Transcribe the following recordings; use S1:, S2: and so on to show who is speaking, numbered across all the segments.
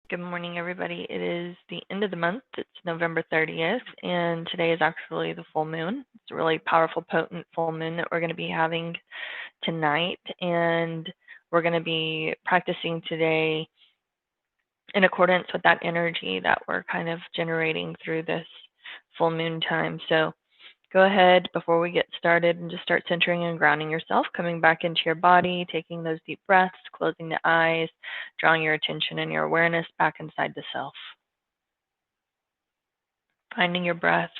S1: Good morning, everybody. It is the end of the month. It's November 30th, and today is actually the full moon. It's a really powerful, potent full moon that we're going to be having tonight, and we're going to be practicing today in accordance with that energy that we're kind of generating through this full moon time. So go ahead before we get started and just start centering and grounding yourself, coming back into your body, taking those deep breaths, closing the eyes, drawing your attention and your awareness back inside the self. Finding your breath.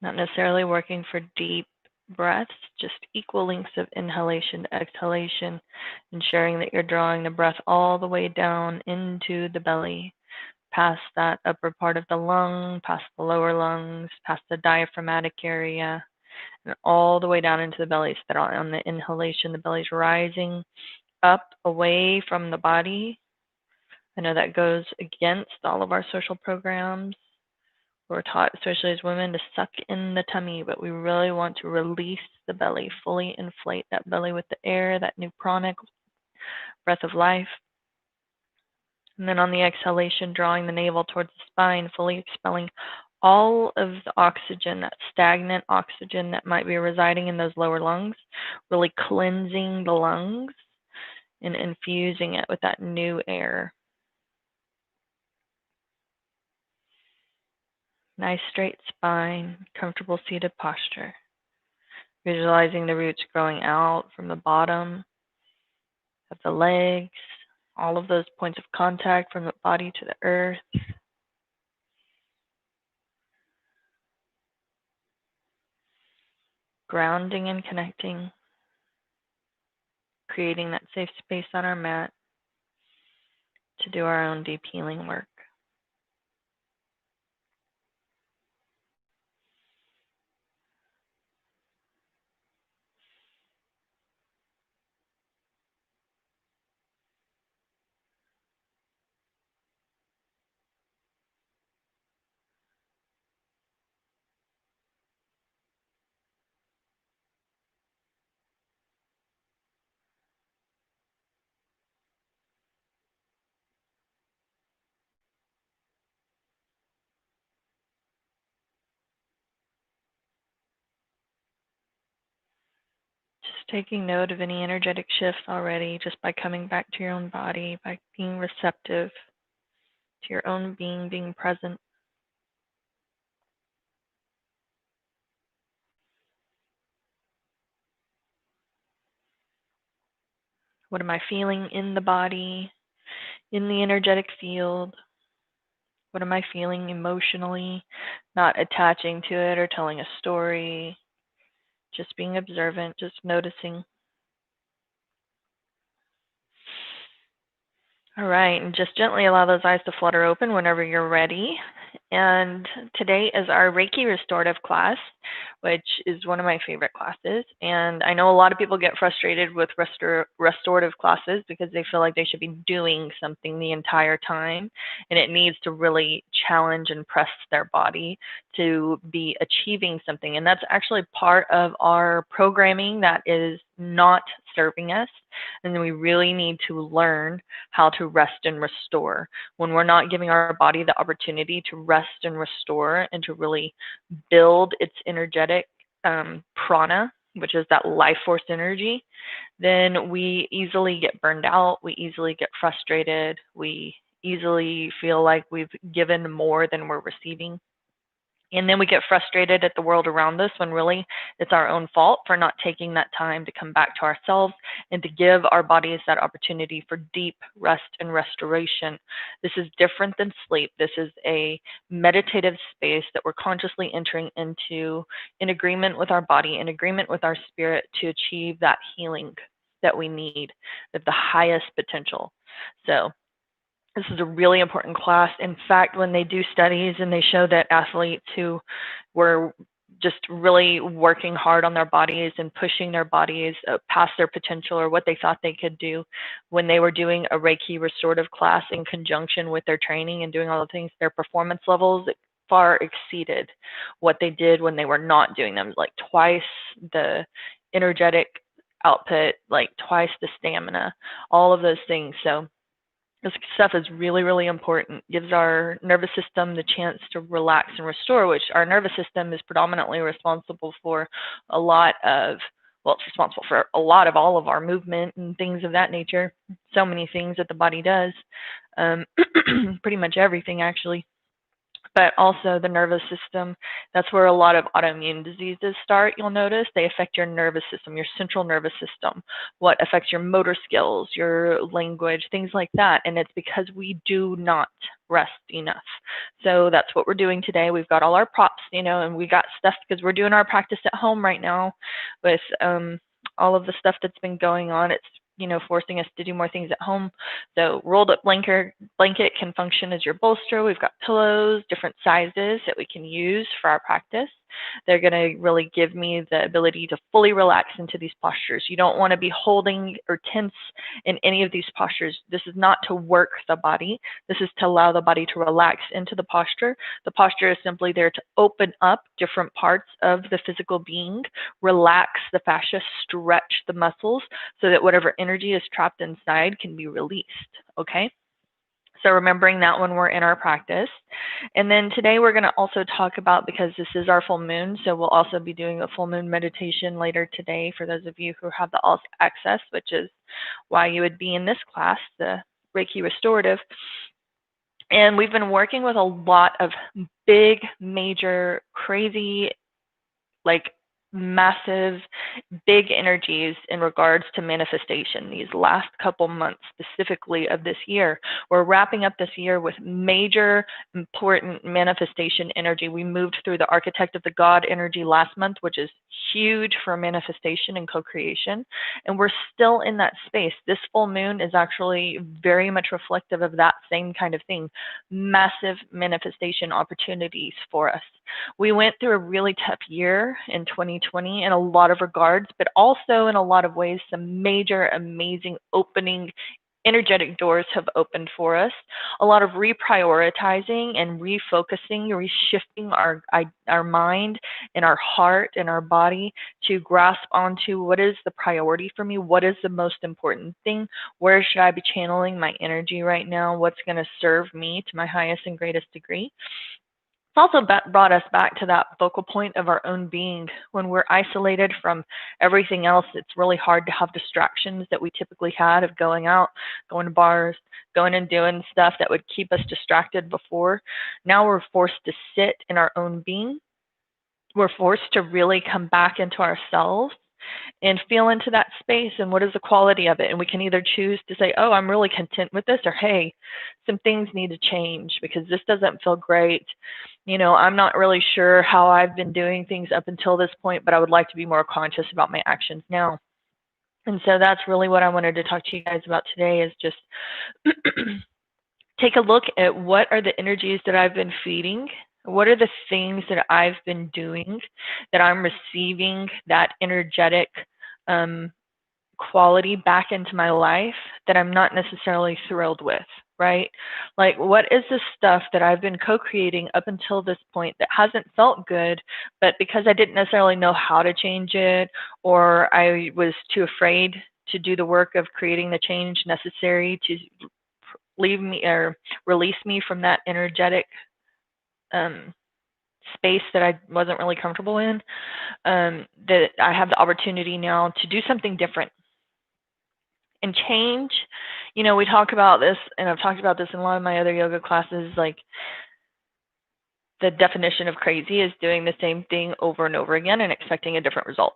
S1: Not necessarily working for deep breaths, just equal lengths of inhalation to exhalation, ensuring that you're drawing the breath all the way down into the belly, past that upper part of the lung, past the lower lungs, past the diaphragmatic area, and all the way down into the belly. So that on the inhalation, the belly's rising up away from the body. I know that goes against all of our social programs. We're taught, especially as women, to suck in the tummy, but we really want to release the belly, fully inflate that belly with the air, that new pranic breath of life. And then on the exhalation, drawing the navel towards the spine, fully expelling all of the oxygen, that stagnant oxygen that might be residing in those lower lungs, really cleansing the lungs and infusing it with that new air. Nice straight spine, comfortable seated posture. Visualizing the roots growing out from the bottom of the legs, all of those points of contact from the body to the earth. Grounding and connecting, creating that safe space on our mat to do our own deep healing work. Just taking note of any energetic shifts already, just by coming back to your own body, by being receptive to your own being present. What am I feeling in the body, in the energetic field? What am I feeling emotionally? Not attaching to it or telling a story, just being observant, just noticing. All right, and just gently allow those eyes to flutter open whenever you're ready. And today is our Reiki Restorative class, which is one of my favorite classes. And I know a lot of people get frustrated with restorative classes because they feel like they should be doing something the entire time. And it needs to really challenge and press their body to be achieving something. And that's actually part of our programming that is not serving us. And then we really need to learn how to rest and restore. When we're not giving our body the opportunity to rest and restore and to really build its energetic prana, which is that life force energy, then we easily get burned out, we easily get frustrated, we easily feel like we've given more than we're receiving. And then we get frustrated at the world around us when really it's our own fault for not taking that time to come back to ourselves and to give our bodies that opportunity for deep rest and restoration. This is different than sleep. This is a meditative space that we're consciously entering into in agreement with our body, in agreement with our spirit to achieve that healing that we need at the highest potential. So this is a really important class. In fact, when they do studies and they show that athletes who were just really working hard on their bodies and pushing their bodies past their potential or what they thought they could do when they were doing a Reiki restorative class in conjunction with their training and doing all the things. Their performance levels far exceeded what they did when they were not doing them, like twice the energetic output, like twice the stamina, all of those things. So this stuff is really, really important. Gives our nervous system the chance to relax and restore, which our nervous system is predominantly responsible for a lot of, well, it's responsible for a lot of all of our movement and things of that nature. So many things that the body does, pretty much everything actually. But also the nervous system, that's where a lot of autoimmune diseases start. You'll notice they affect your nervous system, your central nervous system, what affects your motor skills, your language, things like that. And it's because we do not rest enough. So that's what we're doing today. We've got all our props, and we got stuff because we're doing our practice at home right now with all of the stuff that's been going on. It's forcing us to do more things at home. So rolled up blanket can function as your bolster. We've got pillows, different sizes that we can use for our practice. They're going to really give me the ability to fully relax into these postures. You don't want to be holding or tense in any of these postures. This is not to work the body. This is to allow the body to relax into the posture. The posture is simply there to open up different parts of the physical being, relax the fascia, stretch the muscles so that whatever energy is trapped inside can be released, okay? So remembering that when we're in our practice. And then today we're going to also talk about, because this is our full moon, so we'll also be doing a full moon meditation later today for those of you who have the access, which is why you would be in this class, the Reiki Restorative. And we've been working with a lot of big, major, crazy, like massive, big energies in regards to manifestation these last couple months, specifically of this year. We're wrapping up this year with major, important manifestation energy. We moved through the architect of the God energy last month, which is huge for manifestation and co-creation. And we're still in that space. This full moon is actually very much reflective of that same kind of thing. Massive manifestation opportunities for us. We went through a really tough year in 2020 in a lot of regards, but also in a lot of ways, some major, amazing opening energetic doors have opened for us. A lot of reprioritizing and refocusing, reshifting our mind and our heart and our body to grasp onto what is the priority for me, what is the most important thing, where should I be channeling my energy right now, what's going to serve me to my highest and greatest degree. It's also brought us back to that focal point of our own being. When we're isolated from everything else, it's really hard to have distractions that we typically had of going out, going to bars, going and doing stuff that would keep us distracted before. Now we're forced to sit in our own being. We're forced to really come back into ourselves and feel into that space and what is the quality of it. And we can either choose to say, oh, I'm really content with this, or hey, some things need to change because this doesn't feel great. I'm not really sure how I've been doing things up until this point, but I would like to be more conscious about my actions now. And so that's really what I wanted to talk to you guys about today, is just take a look at what are the energies that I've been feeding. What are the things that I've been doing that I'm receiving that energetic quality back into my life that I'm not necessarily thrilled with, right? Like, what is the stuff that I've been co-creating up until this point that hasn't felt good, but because I didn't necessarily know how to change it, or I was too afraid to do the work of creating the change necessary to leave me or release me from that energetic space that I wasn't really comfortable in, that I have the opportunity now to do something different. And change, we talk about this, and I've talked about this in a lot of my other yoga classes, like the definition of crazy is doing the same thing over and over again and expecting a different result.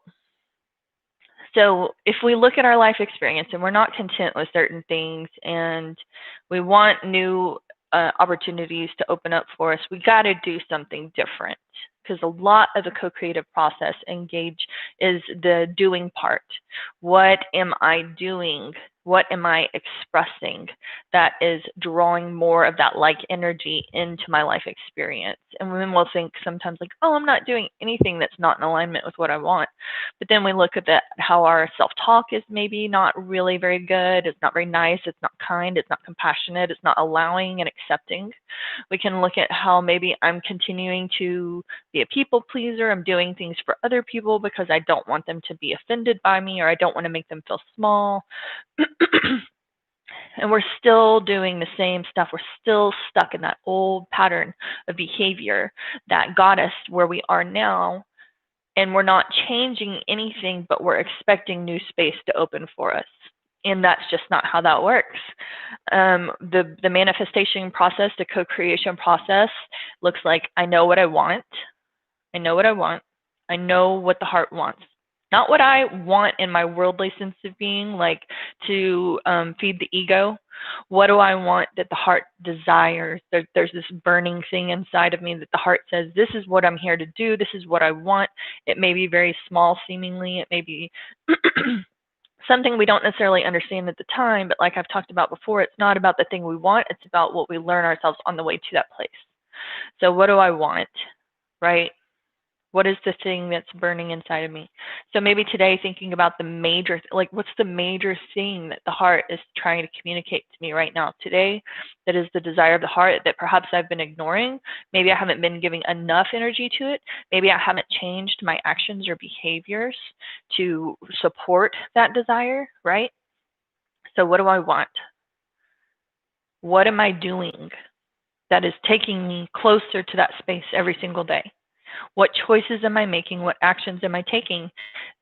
S1: So if we look at our life experience and we're not content with certain things and we want new opportunities to open up for us, we got to do something different, because a lot of the co-creative process is the doing part. What am I doing What am I expressing that is drawing more of that like energy into my life experience? And then we'll think sometimes like, oh, I'm not doing anything that's not in alignment with what I want. But then we look at that, how our self-talk is maybe not really very good. It's not very nice. It's not kind. It's not compassionate. It's not allowing and accepting. We can look at how maybe I'm continuing to be a people pleaser. I'm doing things for other people because I don't want them to be offended by me, or I don't want to make them feel small. And we're still doing the same stuff. We're still stuck in that old pattern of behavior that got us where we are now. And we're not changing anything, but we're expecting new space to open for us. And that's just not how that works. The manifestation process, the co-creation process looks like I know what I want. I know what I want. I know what the heart wants. Not what I want in my worldly sense of being, like to feed the ego. What do I want that the heart desires? There's this burning thing inside of me that the heart says, this is what I'm here to do. This is what I want. It may be very small seemingly. It may be something we don't necessarily understand at the time, but like I've talked about before, it's not about the thing we want. It's about what we learn ourselves on the way to that place. So what do I want, right? What is the thing that's burning inside of me? So maybe today thinking about the major, like what's the major thing that the heart is trying to communicate to me right now today that is the desire of the heart that perhaps I've been ignoring. Maybe I haven't been giving enough energy to it. Maybe I haven't changed my actions or behaviors to support that desire, right? So what do I want? What am I doing that is taking me closer to that space every single day? What choices am I making? What actions am I taking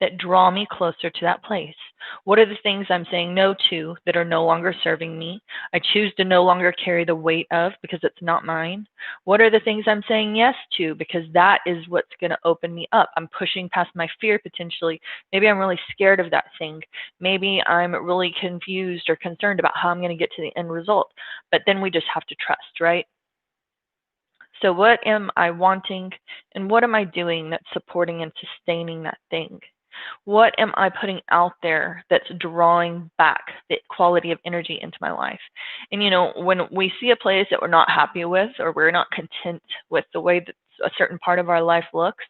S1: that draw me closer to that place? What are the things I'm saying no to that are no longer serving me? I choose to no longer carry the weight of because it's not mine. What are the things I'm saying yes to because that is what's going to open me up? I'm pushing past my fear potentially. Maybe I'm really scared of that thing. Maybe I'm really confused or concerned about how I'm going to get to the end result. But then we just have to trust, right? So what am I wanting and what am I doing that's supporting and sustaining that thing? What am I putting out there that's drawing back the quality of energy into my life? And when we see a place that we're not happy with or we're not content with the way that a certain part of our life looks,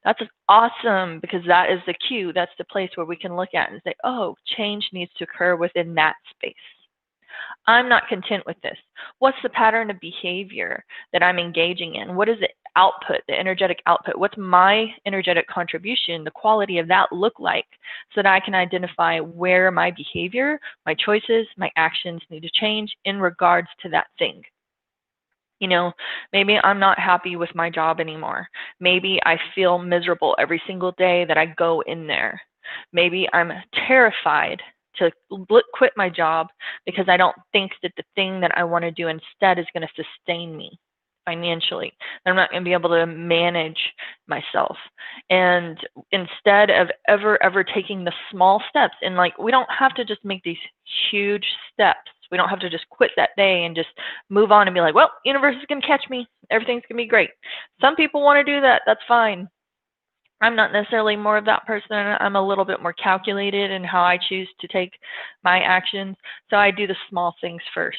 S1: that's awesome because that is the cue. That's the place where we can look at and say, oh, change needs to occur within that space. I'm not content with this. What's the pattern of behavior that I'm engaging in? What is the output, the energetic output? What's my energetic contribution, the quality of that look like so that I can identify where my behavior, my choices, my actions need to change in regards to that thing? Maybe I'm not happy with my job anymore. Maybe I feel miserable every single day that I go in there. Maybe I'm terrified to quit my job because I don't think that the thing that I want to do instead is going to sustain me financially. I'm not going to be able to manage myself. And instead of ever taking the small steps, and like we don't have to just make these huge steps. We don't have to just quit that day and just move on and be like, well, universe is going to catch me. Everything's going to be great. Some people want to do that. That's fine. I'm not necessarily more of that person. I'm a little bit more calculated in how I choose to take my actions. So I do the small things first.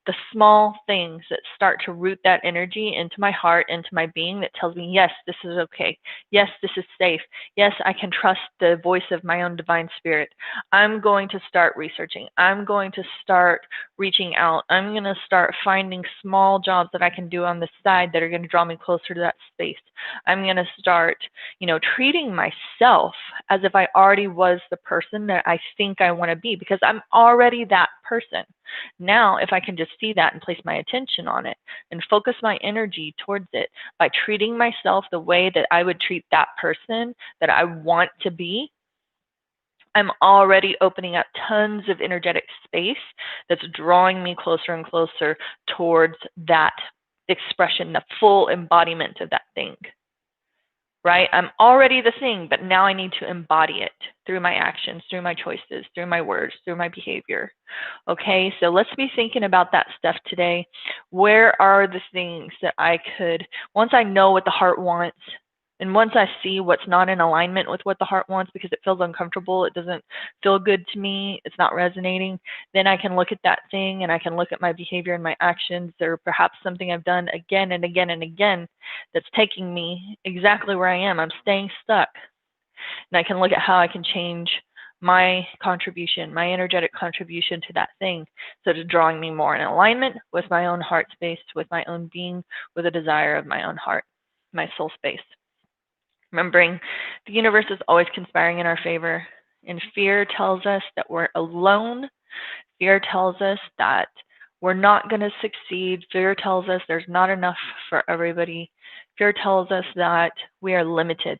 S1: The small things that start to root that energy into my heart, into my being that tells me, yes, this is okay. Yes, this is safe. Yes, I can trust the voice of my own divine spirit. I'm going to start researching. I'm going to start reaching out. I'm going to start finding small jobs that I can do on the side that are going to draw me closer to that space. I'm going to start, treating myself as if I already was the person that I think I want to be because I'm already that person. Now, if I can just see that and place my attention on it and focus my energy towards it by treating myself the way that I would treat that person that I want to be, I'm already opening up tons of energetic space that's drawing me closer and closer towards that expression, the full embodiment of that thing. Right? I'm already the thing, but now I need to embody it through my actions, through my choices, through my words, through my behavior. Okay, so let's be thinking about that stuff today. Where are the things that I could, once I know what the heart wants, And once I see what's not in alignment with what the heart wants because it feels uncomfortable, it doesn't feel good to me, it's not resonating, then I can look at that thing and I can look at my behavior and my actions, or perhaps something I've done again and again and again that's taking me exactly where I am. I'm staying stuck. And I can look at how I can change my contribution, my energetic contribution to that thing, so it's drawing me more in alignment with my own heart space, with my own being, with a desire of my own heart, my soul space. Remembering the universe is always conspiring in our favor, and fear tells us that we're alone. Fear tells us that we're not going to succeed. Fear tells us there's not enough for everybody. Fear tells us that we are limited.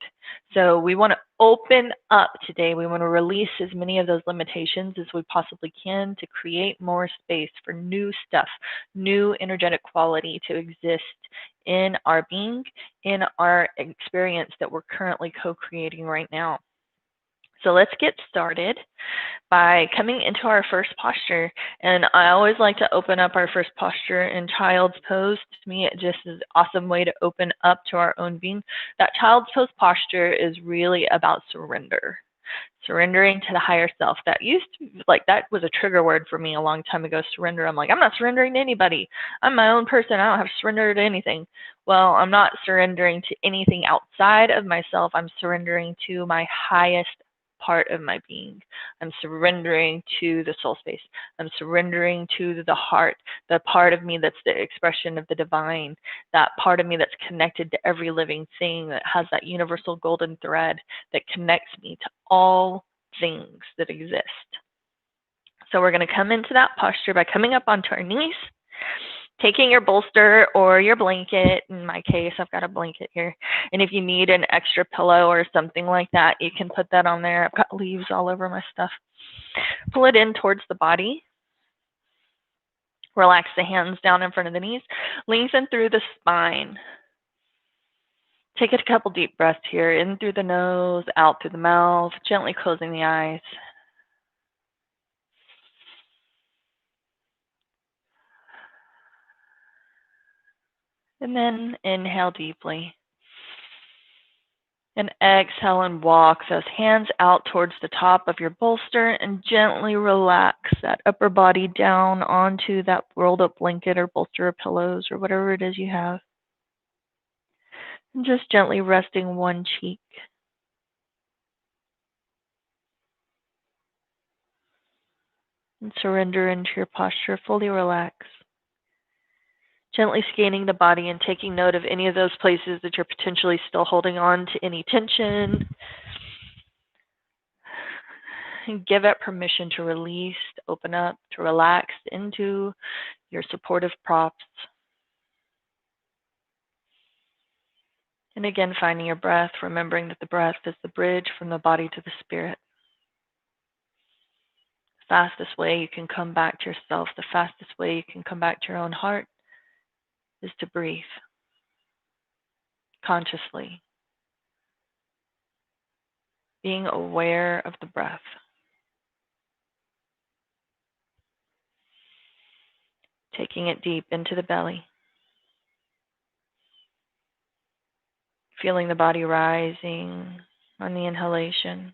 S1: So we want to open up today. We want to release as many of those limitations as we possibly can to create more space for new stuff, new energetic quality to exist in our being, in our experience that we're currently co-creating right now. So let's get started by coming into our first posture. And I always like to open up our first posture in child's pose. To me, it just is an awesome way to open up to our own being. That child's pose posture is really about surrender. Surrendering to the higher self. That used to, like, that was a trigger word for me a long time ago, surrender. I'm like, I'm not surrendering to anybody. I'm my own person. I don't have to surrender to anything. Well, I'm not surrendering to anything outside of myself. I'm surrendering to my highest part of my being. I'm surrendering to the soul space. I'm surrendering to the heart, the part of me that's the expression of the divine, that part of me that's connected to every living thing, that has that universal golden thread that connects me to all things that exist. So we're going to come into that posture by coming up onto our knees, taking your bolster or your blanket. In my case, I've got a blanket here. And if you need an extra pillow or something like that, you can put that on there. I've got leaves all over my stuff. Pull it in towards the body. Relax the hands down in front of the knees. Lengthen through the spine. Take a couple deep breaths here, in through the nose, out through the mouth, gently closing the eyes. And then inhale deeply. And exhale and walk those hands out towards the top of your bolster and gently relax that upper body down onto that rolled up blanket or bolster or pillows or whatever it is you have. And just gently resting one cheek. And surrender into your posture, fully relax. Gently scanning the body and taking note of any of those places that you're potentially still holding on to any tension. And give it permission to release, to open up, to relax into your supportive props. And again, finding your breath, remembering that the breath is the bridge from the body to the spirit. The fastest way you can come back to yourself, the fastest way you can come back to your own heart is to breathe consciously, being aware of the breath. Taking it deep into the belly. Feeling the body rising on the inhalation.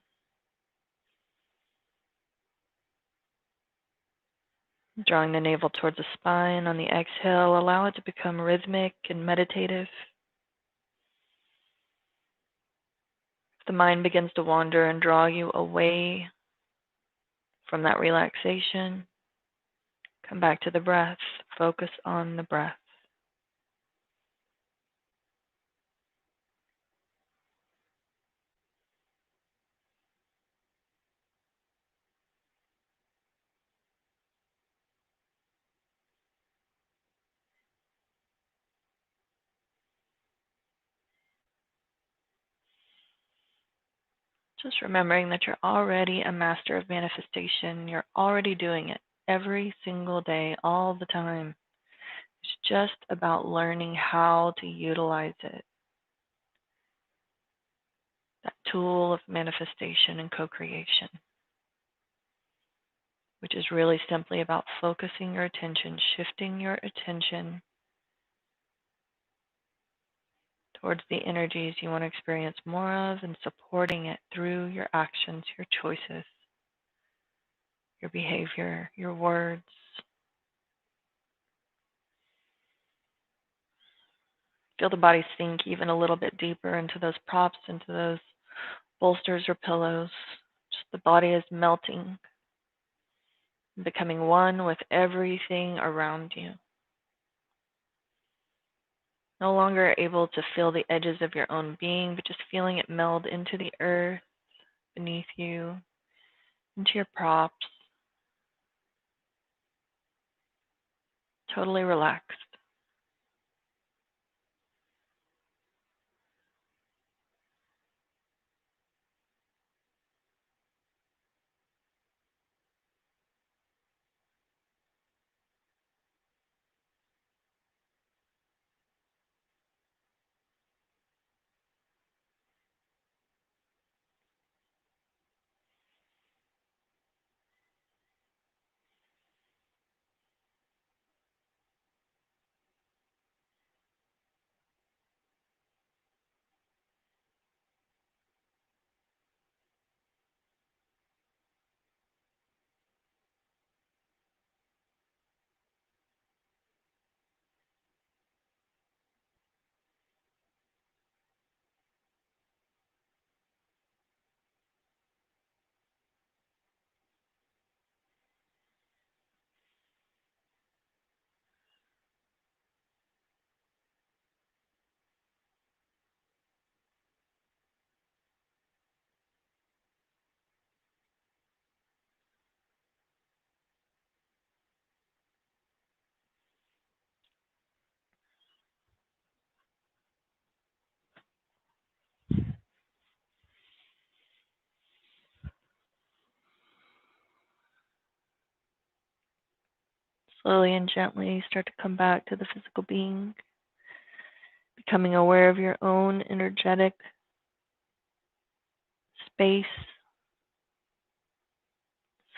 S1: Drawing the navel towards the spine on the exhale. Allow it to become rhythmic and meditative. If the mind begins to wander and draw you away from that relaxation, come back to the breath. Focus on the breath. Just remembering that you're already a master of manifestation. You're already doing it every single day, all the time. It's just about learning how to utilize it. That tool of manifestation and co-creation, which is really simply about focusing your attention, shifting your attention towards the energies you want to experience more of and supporting it through your actions, your choices, your behavior, your words. Feel the body sink even a little bit deeper into those props, into those bolsters or pillows. Just the body is melting, becoming one with everything around you. No longer able to feel the edges of your own being, but just feeling it meld into the earth beneath you, into your props. Totally relaxed. Slowly and gently start to come back to the physical being, becoming aware of your own energetic space,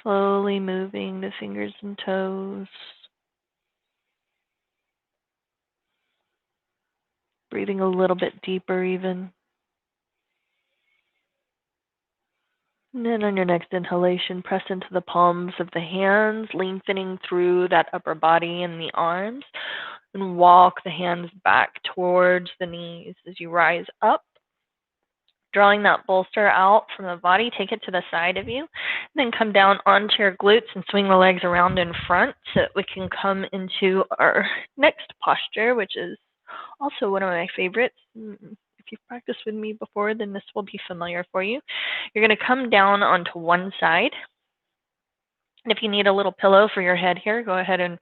S1: slowly moving the fingers and toes, breathing a little bit deeper even. And then on your next inhalation, press into the palms of the hands, lengthening through that upper body and the arms, and walk the hands back towards the knees as you rise up. Drawing that bolster out from the body, take it to the side of you, and then come down onto your glutes and swing the legs around in front so that we can come into our next posture, which is also one of my favorites. If you've practiced with me before, then this will be familiar for you. You're going to come down onto one side. And if you need a little pillow for your head here, go ahead and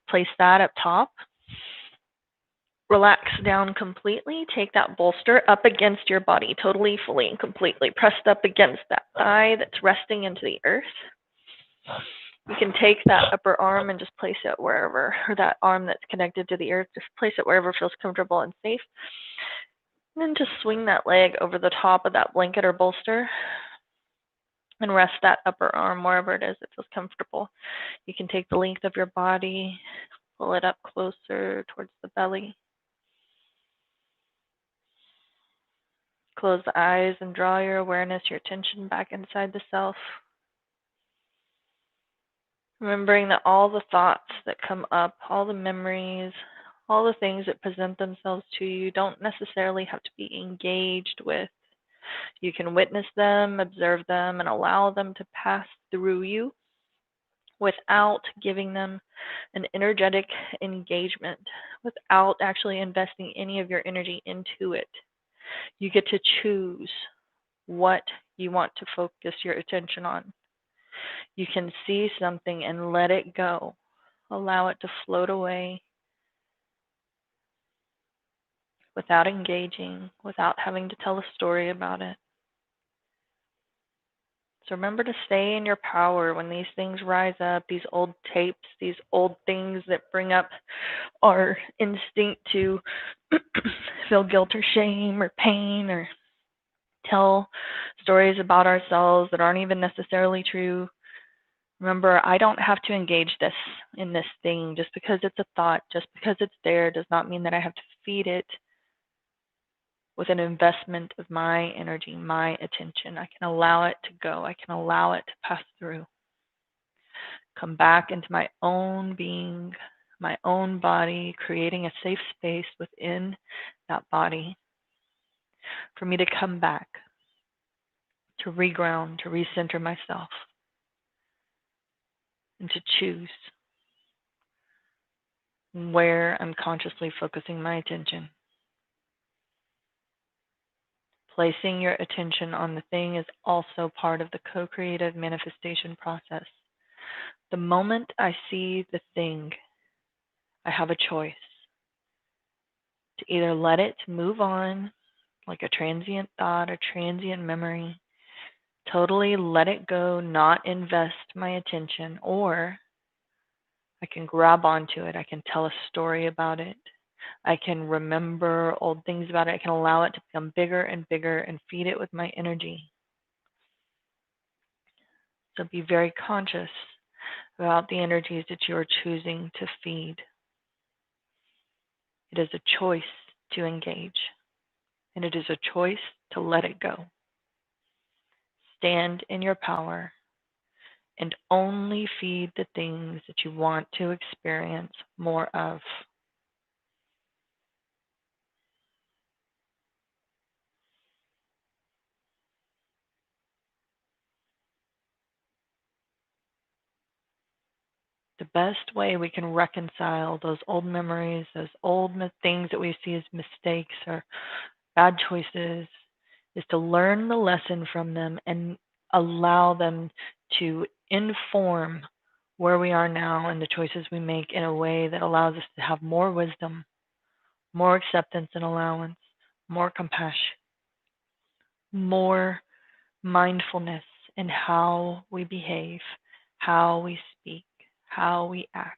S1: place that up top. Relax down completely. Take that bolster up against your body, totally, fully, and completely. Pressed up against that thigh that's resting into the earth. You can take that upper arm and just place it wherever, or that arm that's connected to the earth, just place it wherever feels comfortable and safe. And then just swing that leg over the top of that blanket or bolster and rest that upper arm wherever it is that feels comfortable. You can take the length of your body, pull it up closer towards the belly. Close the eyes and draw your awareness, your attention back inside the self. Remembering that all the thoughts that come up, all the memories, all the things that present themselves to you don't necessarily have to be engaged with. You can witness them, observe them, and allow them to pass through you without giving them an energetic engagement, without actually investing any of your energy into it. You get to choose what you want to focus your attention on. You can see something and let it go. Allow it to float away without engaging, without having to tell a story about it. So remember to stay in your power when these things rise up, these old tapes, these old things that bring up our instinct to feel guilt or shame or pain or tell stories about ourselves that aren't even necessarily true. Remember, I don't have to engage this in this thing. Just because it's a thought, just because it's there, does not mean that I have to feed it. with an investment of my energy, my attention. I can allow it to go. I can allow it to pass through. Come back into my own being, my own body, creating a safe space within that body for me to come back, to reground, to recenter myself, and to choose where I'm consciously focusing my attention. Placing your attention on the thing is also part of the co-creative manifestation process. The moment I see the thing, I have a choice to either let it move on like a transient thought or transient memory, totally let it go, not invest my attention, or I can grab onto it. I can tell a story about it. I can remember old things about it. I can allow it to become bigger and bigger and feed it with my energy. So be very conscious about the energies that you are choosing to feed. It is a choice to engage, and it is a choice to let it go. Stand in your power and only feed the things that you want to experience more of. The best way we can reconcile those old memories, those old things that we see as mistakes or bad choices, is to learn the lesson from them and allow them to inform where we are now and the choices we make in a way that allows us to have more wisdom, more acceptance and allowance, more compassion, more mindfulness in how we behave, how we speak, how we act.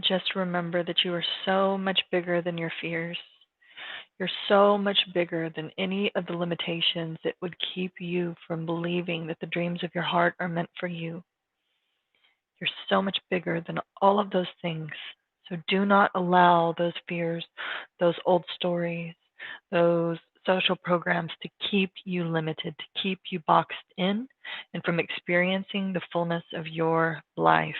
S1: Just remember that you are so much bigger than your fears. You're so much bigger than any of the limitations that would keep you from believing that the dreams of your heart are meant for you. You're so much bigger than all of those things. So do not allow those fears, those old stories, those social programs to keep you limited, to keep you boxed in, and from experiencing the fullness of your life.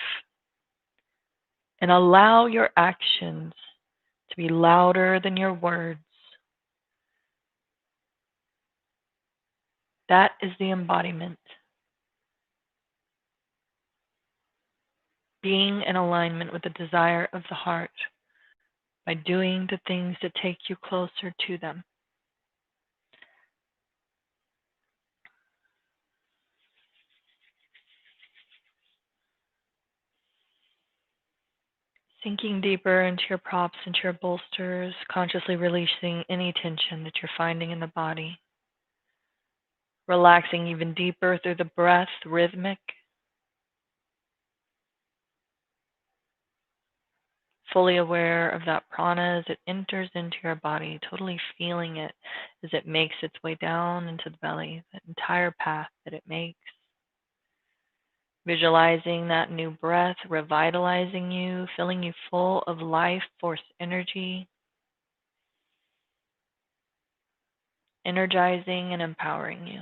S1: And allow your actions to be louder than your words. That is the embodiment. Being in alignment with the desire of the heart by doing the things that take you closer to them. Sinking deeper into your props, into your bolsters, consciously releasing any tension that you're finding in the body. Relaxing even deeper through the breath, rhythmic. Fully aware of that prana as it enters into your body, totally feeling it as it makes its way down into the belly, that entire path that it makes. Visualizing that new breath, revitalizing you, filling you full of life force energy, energizing and empowering you.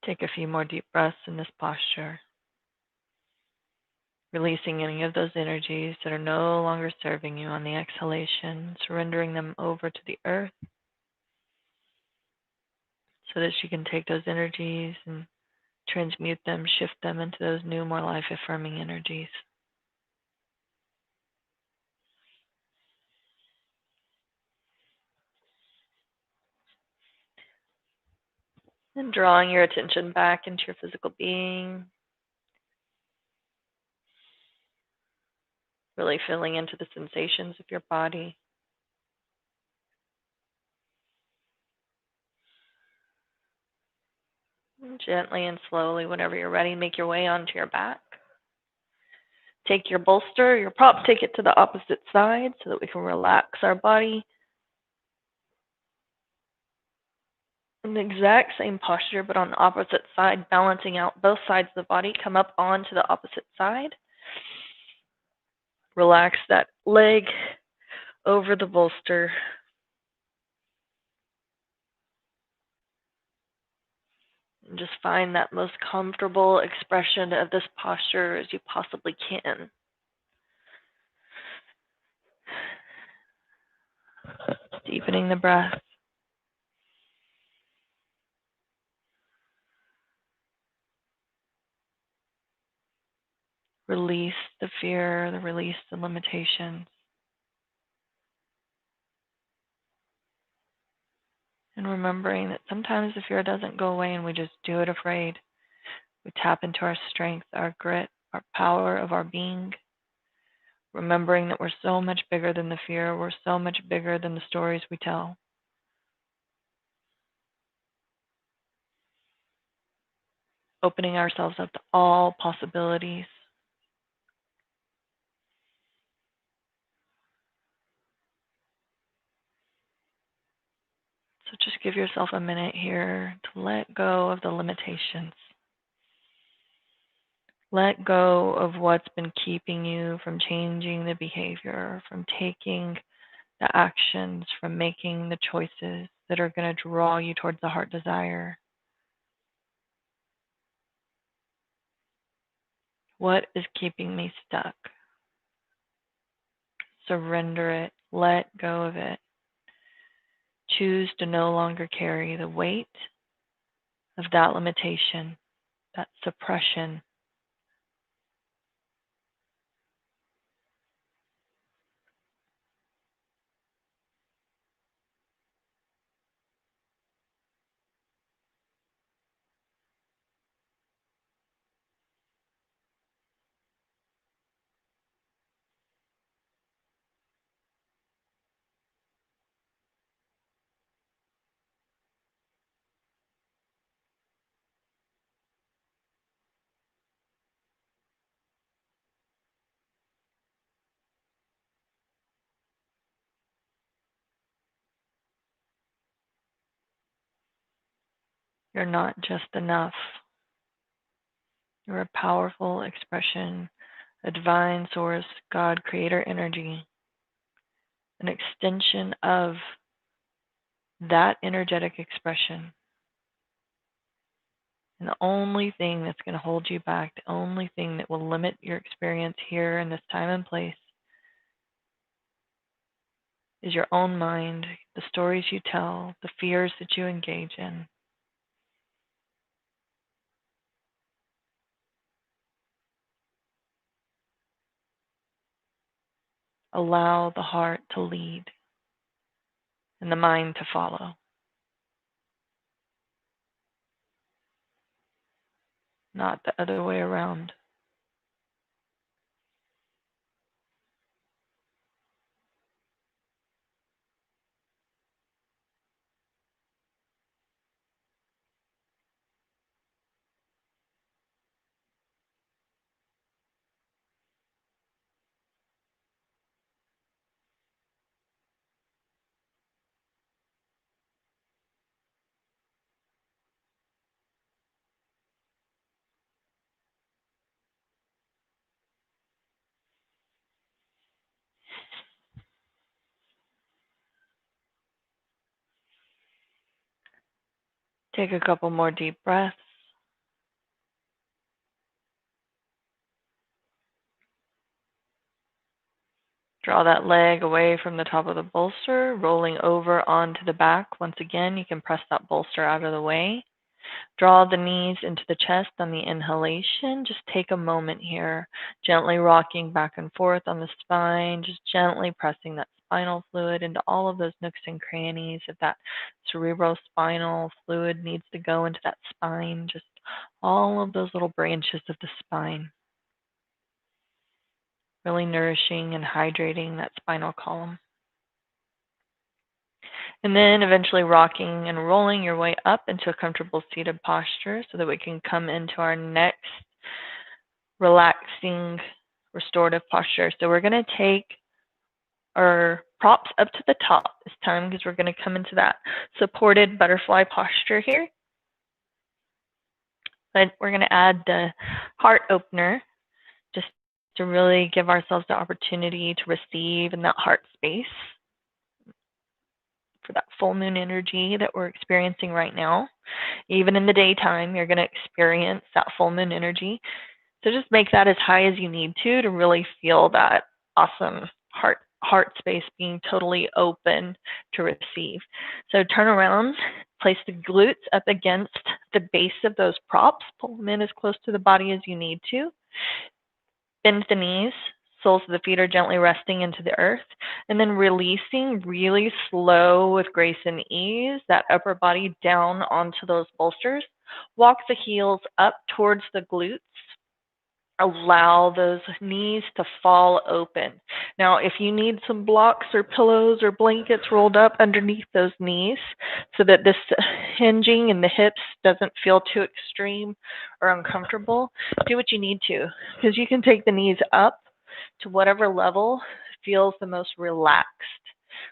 S1: Take a few more deep breaths in this posture, releasing any of those energies that are no longer serving you on the exhalation, surrendering them over to the earth, so that she can take those energies and transmute them, shift them into those new, more life-affirming energies. And drawing your attention back into your physical being, really feeling into the sensations of your body. And gently and slowly, whenever you're ready, make your way onto your back. Take your bolster, your prop, take it to the opposite side so that we can relax our body. In the exact same posture, but on the opposite side, balancing out both sides of the body. Come up onto the opposite side. Relax that leg over the bolster. And just find that most comfortable expression of this posture as you possibly can. Deepening the breath. Release the fear, release the limitations. And remembering that sometimes the fear doesn't go away and we just do it afraid. We tap into our strength, our grit, our power of our being. Remembering that we're so much bigger than the fear. We're so much bigger than the stories we tell. Opening ourselves up to all possibilities. So just give yourself a minute here to let go of the limitations. Let go of what's been keeping you from changing the behavior, from taking the actions, from making the choices that are going to draw you towards the heart desire. What is keeping me stuck? Surrender it. Let go of it. Choose to no longer carry the weight of that limitation, that suppression. You're not just enough. You're a powerful expression, a divine source, God, creator energy, an extension of that energetic expression. And the only thing that's going to hold you back, the only thing that will limit your experience here in this time and place is your own mind, the stories you tell, the fears that you engage in. Allow the heart to lead and the mind to follow, not the other way around. Take a couple more deep breaths. Draw that leg away from the top of the bolster, rolling over onto the back. Once again, you can press that bolster out of the way. Draw the knees into the chest on the inhalation. Just take a moment here, gently rocking back and forth on the spine, just gently pressing that spinal fluid into all of those nooks and crannies. If that cerebrospinal fluid needs to go into that spine, just all of those little branches of the spine, really nourishing and hydrating that spinal column. And then eventually rocking and rolling your way up into a comfortable seated posture so that we can come into our next relaxing restorative posture. So we're going to take our props up to the top this time because we're going to come into that supported butterfly posture here. But we're going to add the heart opener just to really give ourselves the opportunity to receive in that heart space for that full moon energy that we're experiencing right now. Even in the daytime, you're going to experience that full moon energy. So just make that as high as you need to really feel that awesome heart space being totally open to receive. So turn around, place the glutes up against the base of those props, pull them in as close to the body as you need to. Bend the knees, soles of the feet are gently resting into the earth, and then releasing really slow with grace and ease, that upper body down onto those bolsters. Walk the heels up towards the glutes. Allow those knees to fall open. Now, if you need some blocks or pillows or blankets rolled up underneath those knees so that this hinging in the hips doesn't feel too extreme or uncomfortable, do what you need to, because you can take the knees up to whatever level feels the most relaxed.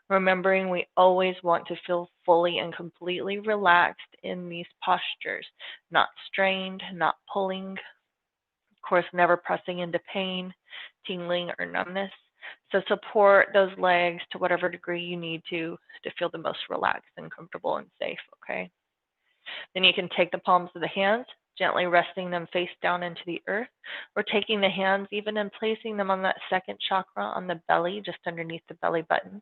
S1: Remembering we always want to feel fully and completely relaxed in these postures, not strained, not pulling. Of course, never pressing into pain, tingling, or numbness. So support those legs to whatever degree you need to feel the most relaxed and comfortable and safe, okay? Then you can take the palms of the hands, gently resting them face down into the earth, or taking the hands even and placing them on that second chakra on the belly, just underneath the belly button.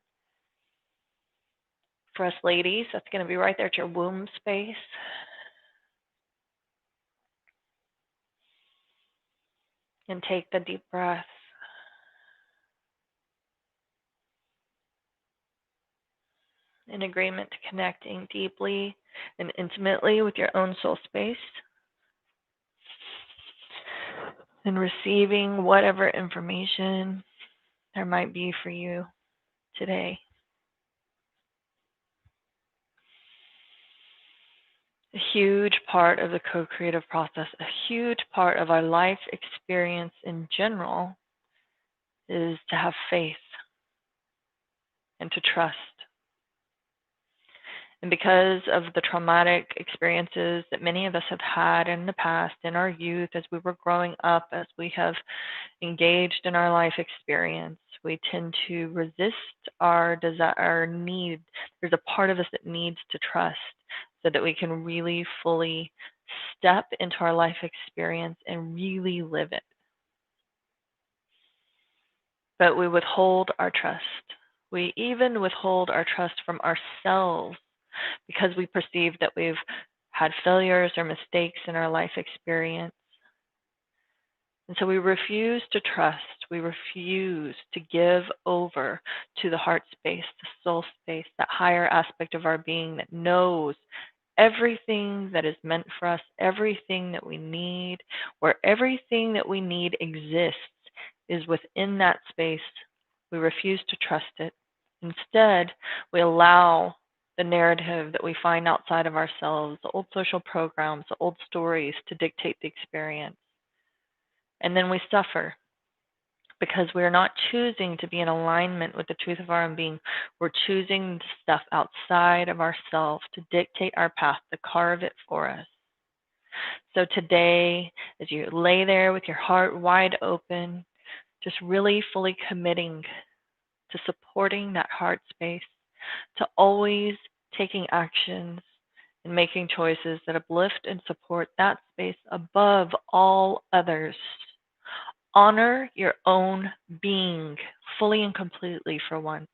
S1: For us ladies, that's going to be right there at your womb space. And take the deep breaths. In agreement to connecting deeply and intimately with your own soul space. And receiving whatever information there might be for you today. A huge part of the co-creative process, a huge part of our life experience in general is to have faith and to trust. And because of the traumatic experiences that many of us have had in the past, in our youth, as we were growing up, as we have engaged in our life experience, we tend to resist our desire, our need. There's a part of us that needs to trust so that we can really fully step into our life experience and really live it. But we withhold our trust. We even withhold our trust from ourselves because we perceive that we've had failures or mistakes in our life experience. And so we refuse to trust. We refuse to give over to the heart space, the soul space, that higher aspect of our being that knows everything that is meant for us, everything that we need, where everything that we need exists is within that space. We refuse to trust it. Instead, we allow the narrative that we find outside of ourselves, the old social programs, the old stories to dictate the experience. And then we suffer because we're not choosing to be in alignment with the truth of our own being. We're choosing stuff outside of ourselves to dictate our path, to carve it for us. So today, as you lay there with your heart wide open, just really fully committing to supporting that heart space, to always taking actions and making choices that uplift and support that space above all others, Honor your own being fully and completely for once,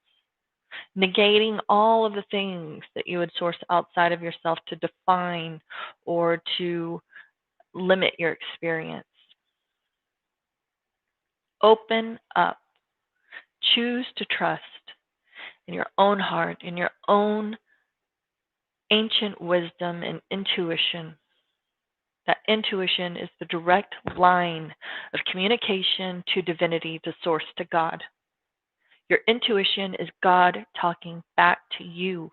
S1: negating all of the things that you would source outside of yourself to define or to limit your experience. Open up. Choose to trust in your own heart, in your own ancient wisdom and intuition. That intuition is the direct line of communication to divinity, to source, to God. Your intuition is God talking back to you,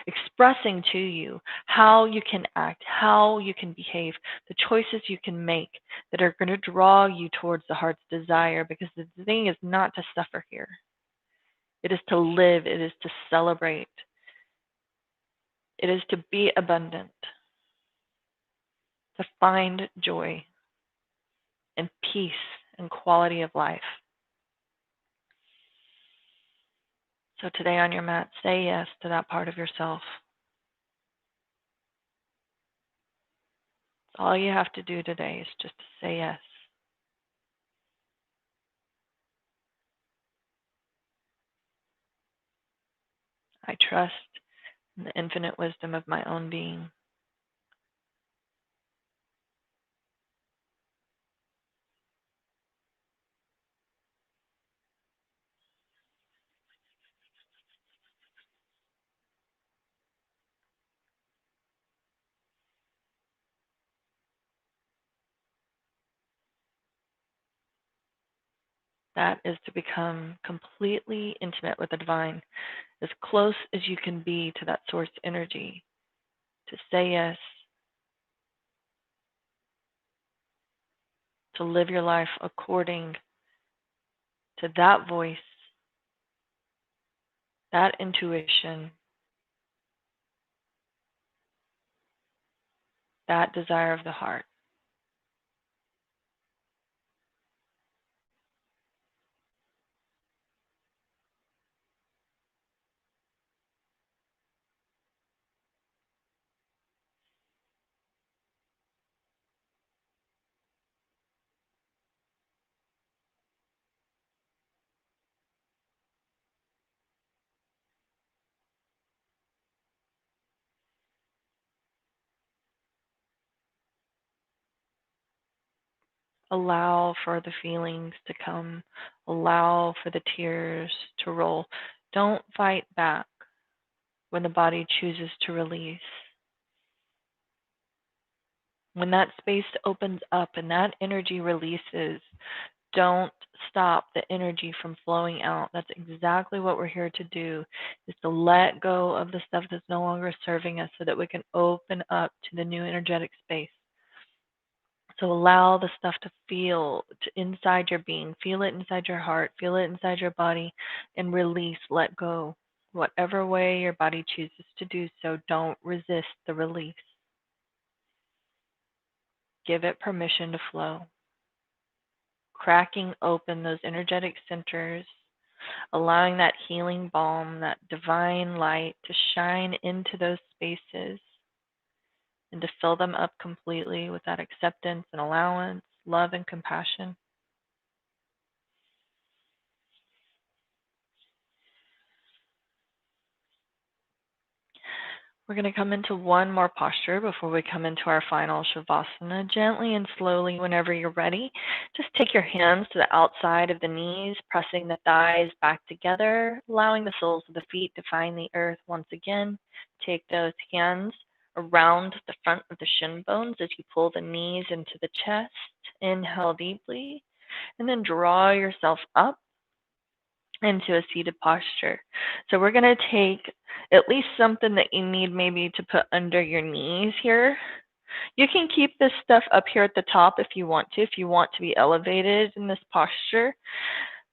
S1: expressing to you how you can act, how you can behave, the choices you can make that are going to draw you towards the heart's desire, because the thing is not to suffer here. It is to live, it is to celebrate, it is to be abundant, to find joy and peace and quality of life. So today on your mat, say yes to that part of yourself. All you have to do today is just to say yes. I trust in the infinite wisdom of my own being. That is to become completely intimate with the divine, as close as you can be to that source energy, to say yes, to live your life according to that voice, that intuition, that desire of the heart. Allow for the feelings to come. Allow for the tears to roll. Don't fight back when the body chooses to release. When that space opens up and that energy releases, don't stop the energy from flowing out. That's exactly what we're here to do, is to let go of the stuff that's no longer serving us so that we can open up to the new energetic space. So allow the stuff to feel inside your being. Feel it inside your heart. Feel it inside your body, and release, let go. Whatever way your body chooses to do so, don't resist the release. Give it permission to flow. Cracking open those energetic centers, allowing that healing balm, that divine light to shine into those spaces and to fill them up completely with that acceptance and allowance, love and compassion. We're going to come into one more posture before we come into our final Shavasana. Gently and slowly, whenever you're ready, just take your hands to the outside of the knees, pressing the thighs back together, allowing the soles of the feet to find the earth once again. Take those hands around the front of the shin bones as you pull the knees into the chest. Inhale deeply, and then draw yourself up into a seated posture. So we're going to take at least something that you need maybe to put under your knees here. You can keep this stuff up here at the top if you want to be elevated in this posture.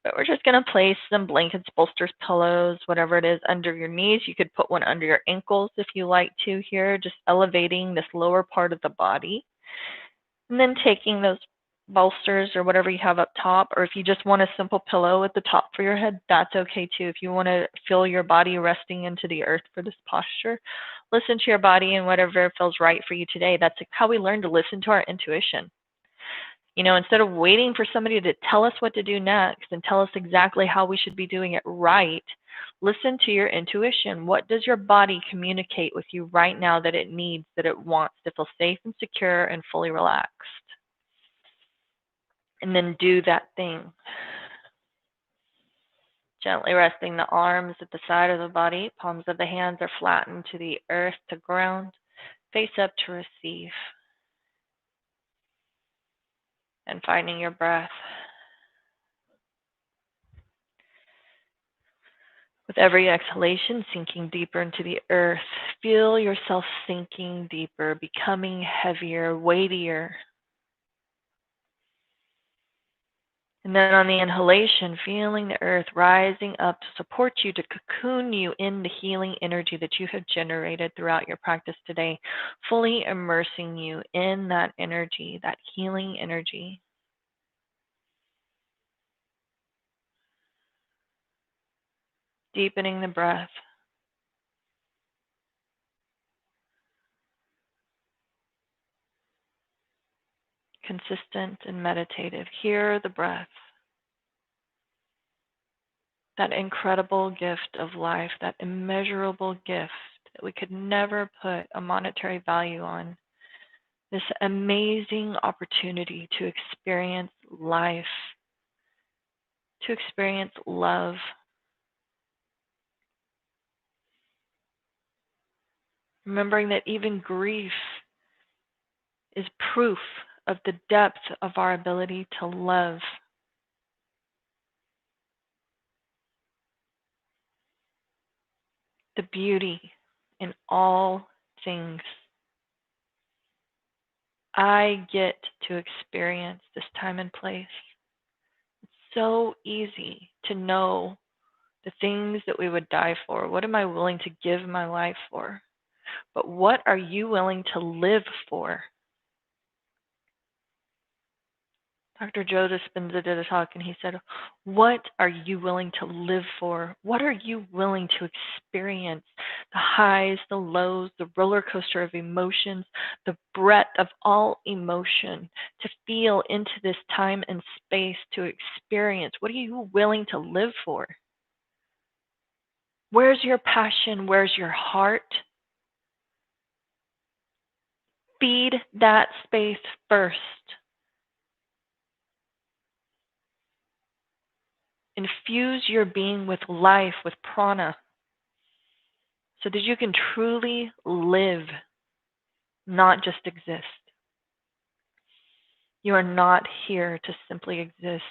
S1: But we're just going to place some blankets, bolsters, pillows, whatever it is under your knees. You could put one under your ankles if you like to here, just elevating this lower part of the body. And then taking those bolsters or whatever you have up top, or if you just want a simple pillow at the top for your head, that's okay too. If you want to feel your body resting into the earth for this posture, listen to your body and whatever feels right for you today. That's how we learn to listen to our intuition. Instead of waiting for somebody to tell us what to do next and tell us exactly how we should be doing it right, listen to your intuition. What does your body communicate with you right now that it needs, that it wants to feel safe and secure and fully relaxed? And then do that thing. Gently resting the arms at the side of the body. Palms of the hands are flattened to the earth, to ground. Face up to receive. And finding your breath. With every exhalation, sinking deeper into the earth. Feel yourself sinking deeper, becoming heavier, weightier. And then on the inhalation, feeling the earth rising up to support you, to cocoon you in the healing energy that you have generated throughout your practice today, fully immersing you in that energy, that healing energy. Deepening the breath. Consistent and meditative. Hear the breath. That incredible gift of life, that immeasurable gift that we could never put a monetary value on. This amazing opportunity to experience life, to experience love. Remembering that even grief is proof of the depth of our ability to love. The beauty in all things. I get to experience this time and place. It's so easy to know the things that we would die for. What am I willing to give my life for? But what are you willing to live for? Dr. Joe Dispenza did a talk and he said, what are you willing to live for? What are you willing to experience? The highs, the lows, the roller coaster of emotions, the breadth of all emotion, to feel into this time and space, to experience. What are you willing to live for? Where's your passion? Where's your heart? Feed that space first. Infuse your being with life, with prana, so that you can truly live, not just exist. You are not here to simply exist.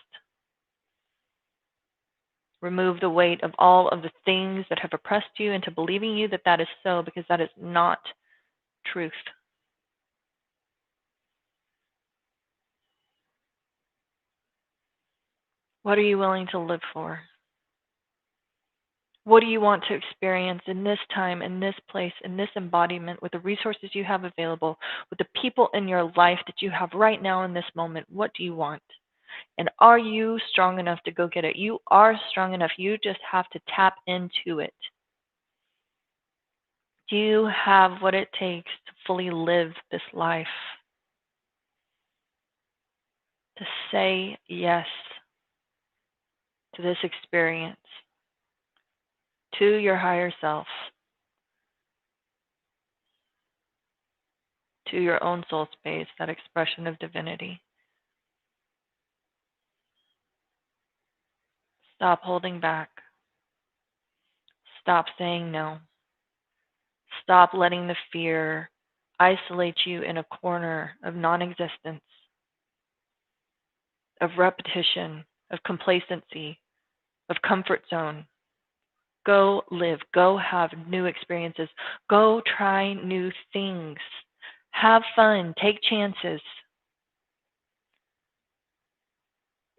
S1: Remove the weight of all of the things that have oppressed you into believing you that that is so, because that is not truth. What are you willing to live for? What do you want to experience in this time, in this place, in this embodiment, with the resources you have available, with the people in your life that you have right now in this moment? What do you want? And are you strong enough to go get it? You are strong enough. You just have to tap into it. Do you have what it takes to fully live this life? To say yes to this experience, to your higher self, to your own soul space, that expression of divinity. Stop holding back. Stop saying no. Stop letting the fear isolate you in a corner of non-existence, of repetition, of complacency, of comfort zone. Go live. Go have new experiences. Go try new things. Have fun. Take chances.